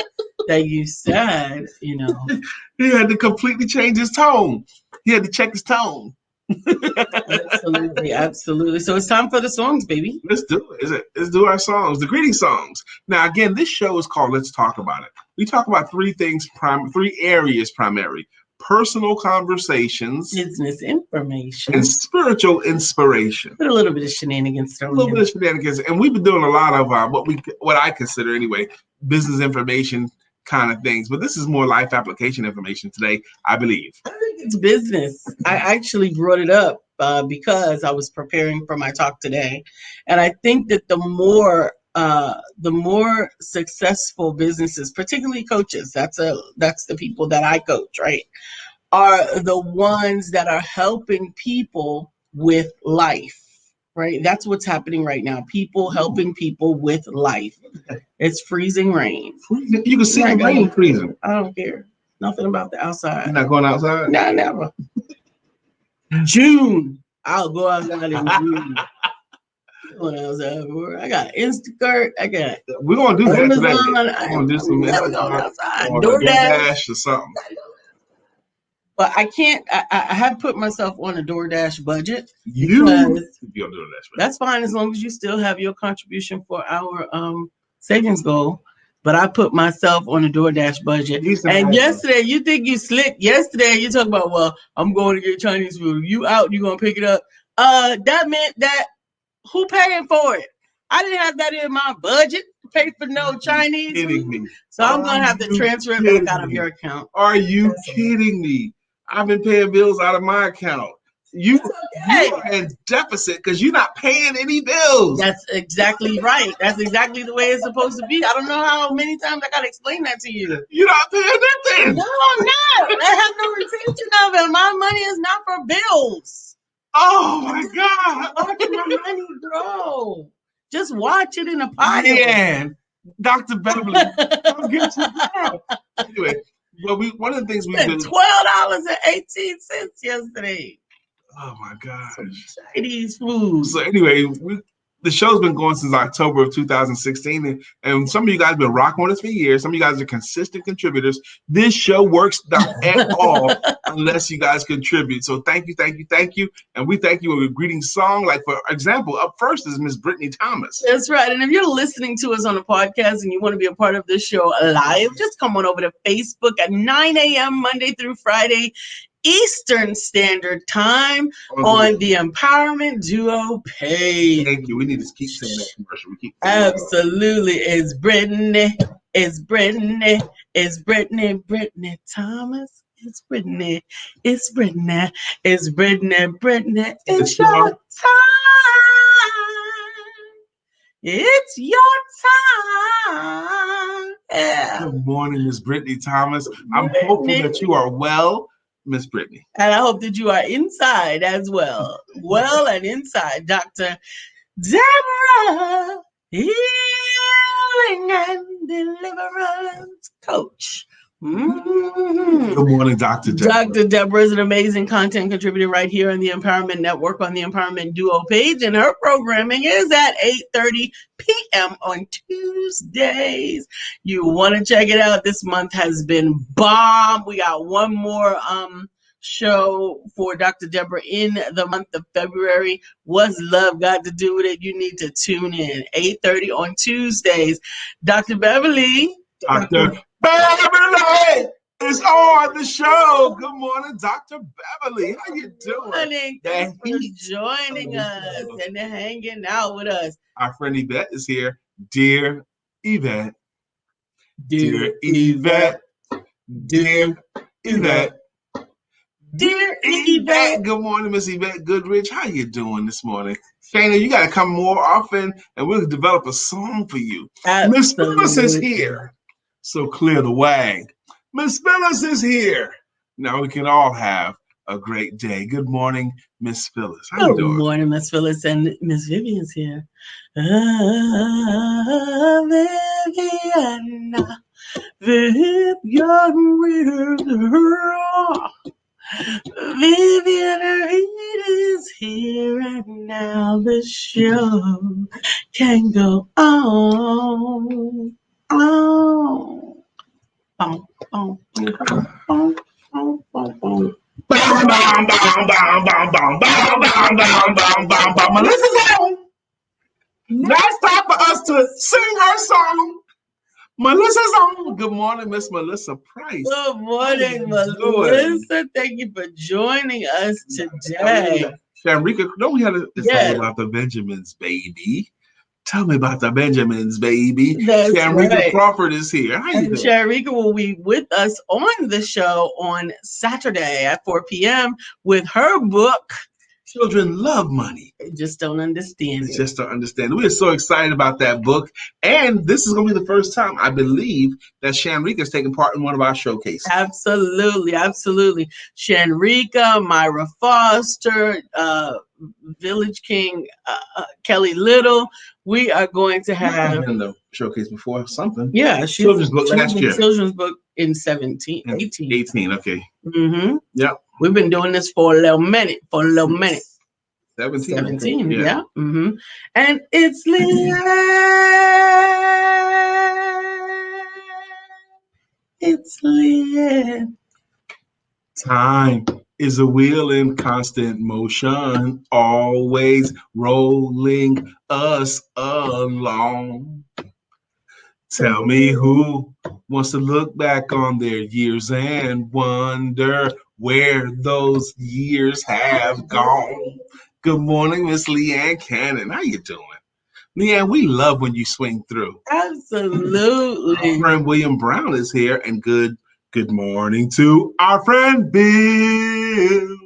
A: that you said,
B: he had to completely change his tone. He had to check his tone.
A: Absolutely, absolutely. So it's time for the songs, baby.
B: Let's do it. Let's do our songs, the greeting songs. Now, again, this show is called Let's Talk About It. We talk about three areas primarily: personal conversations,
A: business information,
B: and spiritual inspiration.
A: Put a little bit of shenanigans thrown in.
B: A little bit of shenanigans. And we've been doing a lot of what I consider anyway, business information kind of things. But this is more life application information today, I believe.
A: I think it's business. I actually brought it up because I was preparing for my talk today. And I think that the more successful businesses, particularly coaches, that's the people that I coach, right, are the ones that are helping people with life, right? That's what's happening right now. People helping people with life. It's freezing rain.
B: You can see the rain freezing.
A: I don't care. Nothing about the outside.
B: You're not going outside?
A: No, never. June. I'll go outside in June. Going outside, boy. I got Instacart. I got.
B: We're gonna do that
A: Amazon.
B: today. We're gonna do some
A: never going outside.
B: or
A: DoorDash
B: or something.
A: But I can't. I have put myself on a DoorDash budget.
B: You're on
A: DoorDash. That's fine as long as you still have your contribution for our savings goal. But I put myself on a DoorDash budget. And yesterday, you think you slick. Yesterday, you talk about, well, I'm going to get Chinese food. You out, you going to pick it up. That meant that who paying for it? I didn't have that in my budget to pay for no Chinese food. So I'm going to have to transfer it back out of your account.
B: Are you kidding me? I've been paying bills out of my account. You
A: Hey,
B: are in deficit because you're not paying any bills.
A: that's exactly right. That's exactly the way it's supposed to be. I don't know how many times I gotta explain that to you.
B: You're not paying nothing.
A: No, I'm not. I have no intention of it. My money is not for bills.
B: Oh my God.
A: Watch my money grow. Just watch it in a pile.
B: Man, Dr. Beverly, come get your girl. Anyway, well, one of the things we've been
A: $12.18 yesterday.
B: oh my gosh.
A: Some Chinese food.
B: So anyway, the show's been going since October of 2016, and some of you guys have been rocking with us for years. Some of you guys are consistent contributors. This show works not at all unless you guys contribute. So thank you, thank you, thank you. And we thank you with a greeting song. Like, for example, up first is Miss Brittany Thomas.
A: That's right. And if you're listening to us on a podcast and you want to be a part of this show live, just come on over to Facebook at 9 a.m. Monday through Friday, Eastern Standard Time on the Empowerment Duo page.
B: Thank you. We need to keep saying that commercial. We keep
A: Absolutely. It's Brittany. It's Brittany. It's Brittany. Brittany Thomas. It's Brittany. It's Brittany. It's Brittany. Brittany. It's your time. It's your time. Yeah.
B: Good morning, Miss Brittany Thomas. I'm hopeful that you are well, Miss Brittany.
A: And I hope that you are inside as well. Well and inside, Dr. Deborah, healing and deliverance coach.
B: Good morning, Dr. Deborah.
A: Dr. Deborah is an amazing content contributor right here on the Empowerment Network on the Empowerment Duo page, and her programming is at 8:30 p.m. on Tuesdays. You want to check it out. This month has been bomb. We got one more show for Dr. Deborah in the month of February. What's love got to do with it? You need to tune in 8:30 on Tuesdays. Dr. Beverly.
B: Dr. Beverly is on the show. Good morning, Dr. Beverly. How you doing?
A: Morning. Thanks for joining us and hanging out with us.
B: Our friend Yvette is here. Dear Yvette. Dear Yvette. Dear Yvette.
A: Dear Yvette.
B: Good morning, Miss Yvette Goodrich. How you doing this morning? Shana, you got to come more often, and we'll develop a song for you. Miss Phyllis is here. So clear the way. Miss Phyllis is here. Now we can all have a great day. Good morning, Miss Phyllis. How you doing?
A: Good morning, Miss Phyllis, and Miss Vivian's here. Vivian Reed is here, and now the show can go on.
B: Melissa's home. Now it's time for us to sing her song. Melissa's on. Good morning, Miss Melissa Price.
A: Good morning, Melissa. Thank you for joining us today.
B: Shamrika, don't we have to say about the Benjamins, baby? Tell me about the Benjamins, baby. Shamrika right. Crawford is here. How you doing?
A: Shamrika will be with us on the show on Saturday at 4 p.m. with her book,
B: Children Love Money.
A: They just don't understand it.
B: Just don't understand it. We are so excited about that book. And this is going to be the first time, I believe, that Shamrika is taking part in one of our showcases.
A: Absolutely. Absolutely. Shamrika, Myra Foster, Village King, Kelly Little. We are going to have
B: in the showcase before something.
A: Yeah,
B: children's book last year.
A: Children's book in 18.
B: 18, okay.
A: Mm-hmm.
B: Yep.
A: We've been doing this for a little minute.
B: 17.
A: 17, yeah. Mm-hmm. And it's lit. It's lit.
B: Time is a wheel in constant motion, always rolling us along. Tell me who wants to look back on their years and wonder where those years have gone. Good morning, Miss Leanne Cannon. How you doing? Leanne, we love when you swing through.
A: Absolutely.
B: Our friend William Brown is here, and good morning to our friend Bill.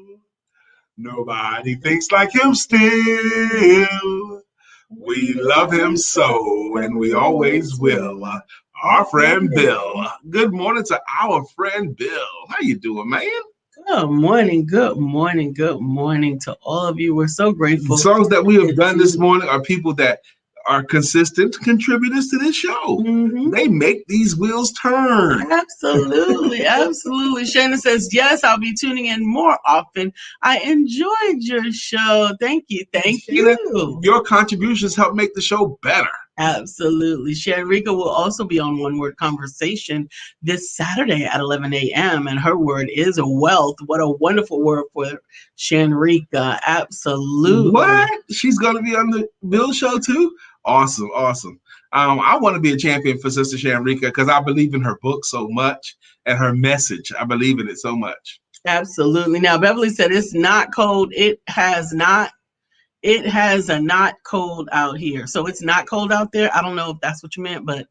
B: Nobody thinks like him still. We love him so, and we always will. Our friend Bill. Good morning to our friend Bill. How you doing, man?
A: Good morning, good morning, good morning to all of you. We're so grateful.
B: The songs that we have done this morning are people that are consistent contributors to this show.
A: Mhm.
B: They make these wheels turn.
A: Absolutely, absolutely. Shannon says, yes, I'll be tuning in more often. I enjoyed your show. Thank you. Thank
B: Shana,
A: you.
B: your contributions help make the show better.
A: Absolutely. Shanrika will also be on One Word Conversation this Saturday at 11 a.m. And her word is wealth. What a wonderful word for Shanrika. Absolutely.
B: What? She's going to be on the Bill show too? Awesome, awesome. I want to be a champion for Sister Shanrika because I believe in her book so much and her message. I believe in it so much.
A: Absolutely. Now, Beverly said it's not cold. It has a not cold out here. So it's not cold out there. I don't know if that's what you meant, but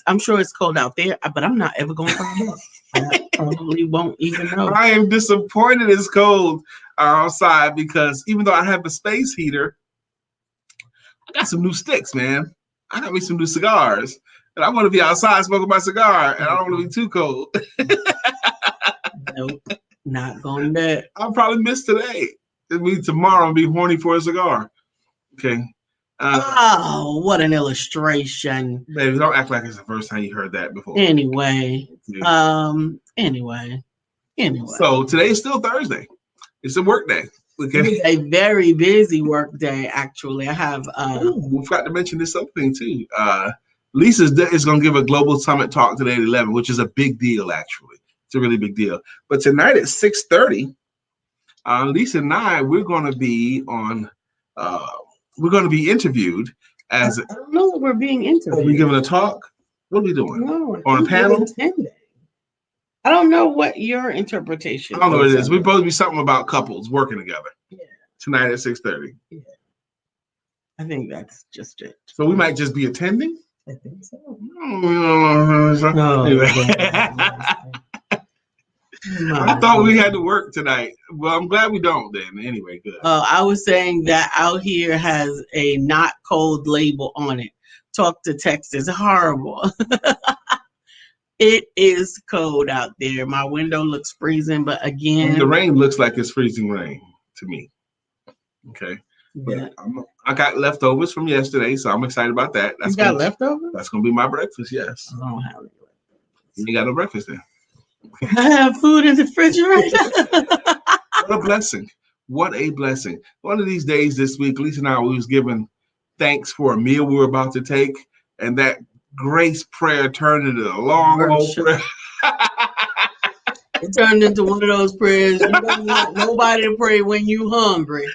A: I'm sure it's cold out there, but I'm not ever going to find out. I probably won't even know.
B: I am disappointed it's cold outside because even though I have a space heater, I got some new sticks, man. I got me some new cigars. And I want to be outside smoking my cigar, and I don't want to be too cold.
A: Nope, not going to.
B: I'll probably miss today. It means tomorrow I'll be horny for a cigar. Okay.
A: Oh, what an illustration.
B: Baby, don't act like it's the first time you heard that before.
A: Anyway.
B: Yeah.
A: Anyway.
B: So today's still Thursday. It's a work day. Okay.
A: It is a very busy work day, actually. I have
B: we forgot to mention this other thing too. Lisa is going to give a global summit talk today at 11, which is a big deal, actually. It's a really big deal. But tonight at 6:30, Lisa and I, we're going to be interviewed as.
A: I don't know what we're being interviewed.
B: Are we giving a talk? What are we doing?
A: No,
B: on a panel?
A: I don't know what your interpretation is.
B: I don't know what it is. We're supposed to be something about couples working together.
A: Yeah.
B: Tonight at 6:30.
A: Yeah. I think that's just it.
B: So we might just be attending?
A: I think so.
B: Anyway. I thought we had to work tonight. Well, I'm glad we don't then. Anyway, good.
A: I was saying that out here has a not cold label on it. Talk to Texas. Horrible. It is cold out there. My window looks freezing, but again,
B: the rain looks like it's freezing rain to me. Okay.
A: Yeah.
B: I got leftovers from yesterday, so I'm excited about that.
A: You got leftovers?
B: That's going to be my breakfast, yes.
A: I don't have any leftovers.
B: You got no breakfast then?
A: I have food in the refrigerator.
B: What a blessing. What a blessing. One of these days this week, Lisa and I, we was giving thanks for a meal we were about to take, and that grace prayer turned into a long old prayer.
A: It turned into one of those prayers. You don't want nobody to pray when you hungry.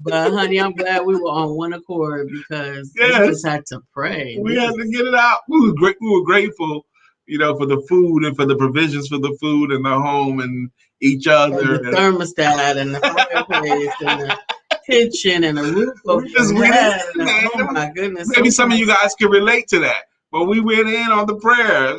A: But honey, I'm glad we were on one accord because we just had to pray.
B: We had to get it out. We were grateful, for the food and for the provisions for the food and the home and each other.
A: And the thermostat and the fireplace and the kitchen and the roof over your head. Oh my goodness.
B: Maybe some of you guys can relate to that. But we went in on the prayer.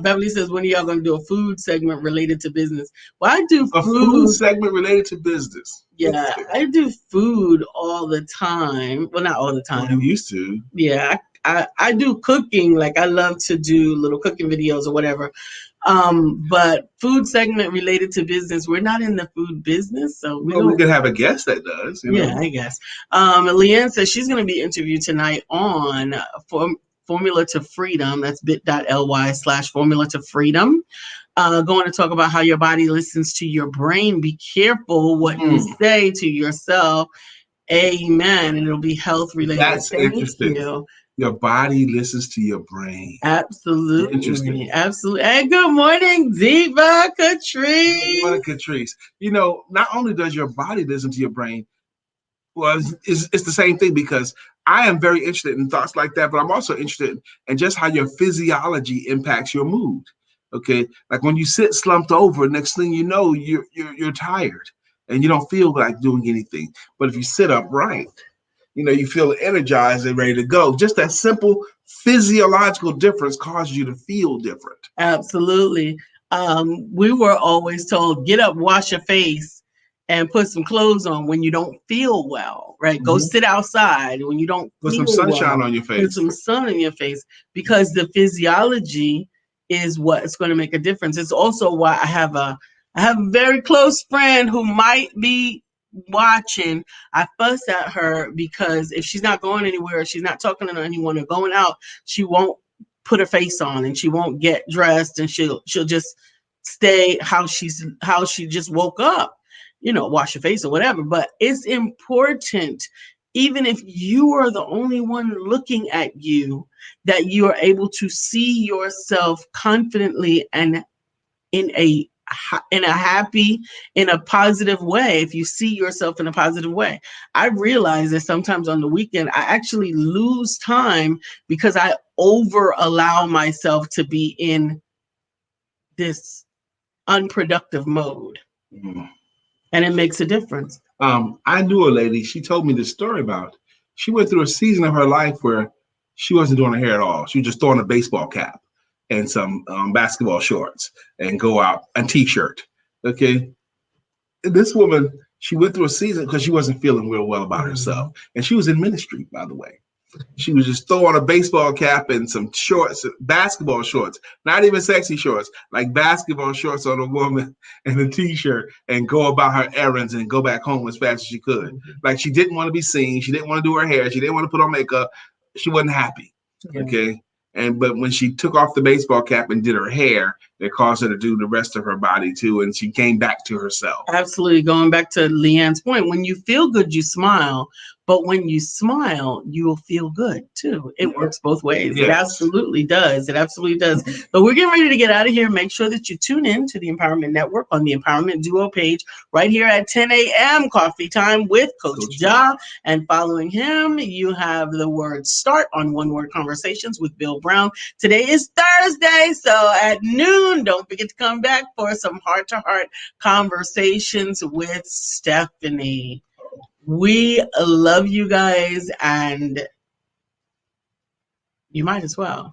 A: Beverly says, when are y'all going to do a food segment related to business? Well, I do
B: a food segment related to business.
A: Yeah, I do food all the time. Well, not all the time.
B: Well, you used to.
A: Yeah, I do cooking. Like I love to do little cooking videos or whatever. But food segment related to business, we're not in the food business, so we
B: could have a guest that does.
A: Yeah, I guess. Leanne says she's going to be interviewed tonight on Formula to Freedom. That's bit.ly/Formula to Freedom. Going to talk about how your body listens to your brain. Be careful what you say to yourself. Amen. And it'll be health related.
B: That's interesting. Your body listens to your brain.
A: Absolutely.
B: Interesting.
A: Absolutely. And good morning, Diva Catrice.
B: Good morning, Catrice. Not only does your body listen to your brain, well, it's the same thing because I am very interested in thoughts like that, but I'm also interested in just how your physiology impacts your mood. Okay, like when you sit slumped over, next thing you know, you're tired and you don't feel like doing anything. But if you sit upright, you feel energized and ready to go. Just that simple physiological difference causes you to feel different.
A: Absolutely. we were always told, get up, wash your face, and put some clothes on when you don't feel well, right? Go sit outside when you don't
B: Put some
A: feel
B: sunshine
A: well.
B: on your
A: Put
B: face.
A: some sun on your face, because the physiology is what's going to make a difference. It's also why I have a very close friend who might be watching. I fuss at her because if she's not going anywhere, she's not talking to anyone or going out, she won't put her face on and she won't get dressed, and she'll just stay how she just woke up, wash your face or whatever. But it's important, even if you are the only one looking at you, that you are able to see yourself confidently and in a happy, in a positive way. If you see yourself in a positive way, I realize that sometimes on the weekend I actually lose time because I over allow myself to be in this unproductive mode,
B: Mm.
A: and it makes a difference.
B: I knew a lady. She told me this story about. She went through a season of her life where she wasn't doing her hair at all. She was just throwing a baseball cap and some basketball shorts and go out and t-shirt. Okay, this woman, she went through a season because she wasn't feeling real well about herself, and she was in ministry, by the way. She was just throwing a baseball cap and some shorts, basketball shorts, not even sexy shorts, like basketball shorts on a woman and a t-shirt, and go about her errands and go back home as fast as she could. Like, she didn't want to be seen. She didn't want to do her hair. She didn't want to put on makeup. She wasn't happy. Yeah. Okay. But when she took off the baseball cap and did her hair, it caused her to do the rest of her body too, and she came back to herself.
A: Absolutely. Going back to Leanne's point, when you feel good, you smile. But when you smile, you will feel good too. It works both ways. Yes. It absolutely does. It absolutely does. But we're getting ready to get out of here. Make sure that you tune in to the Empowerment Network on the Empowerment Duo page right here at 10 a.m. Coffee Time with Coach Ja. And following him, you have the word START on One Word Conversations with Bill Brown. Today is Thursday, so at noon, don't forget to come back for some heart-to-heart conversations with Stephanie. We love you guys, and you might as well.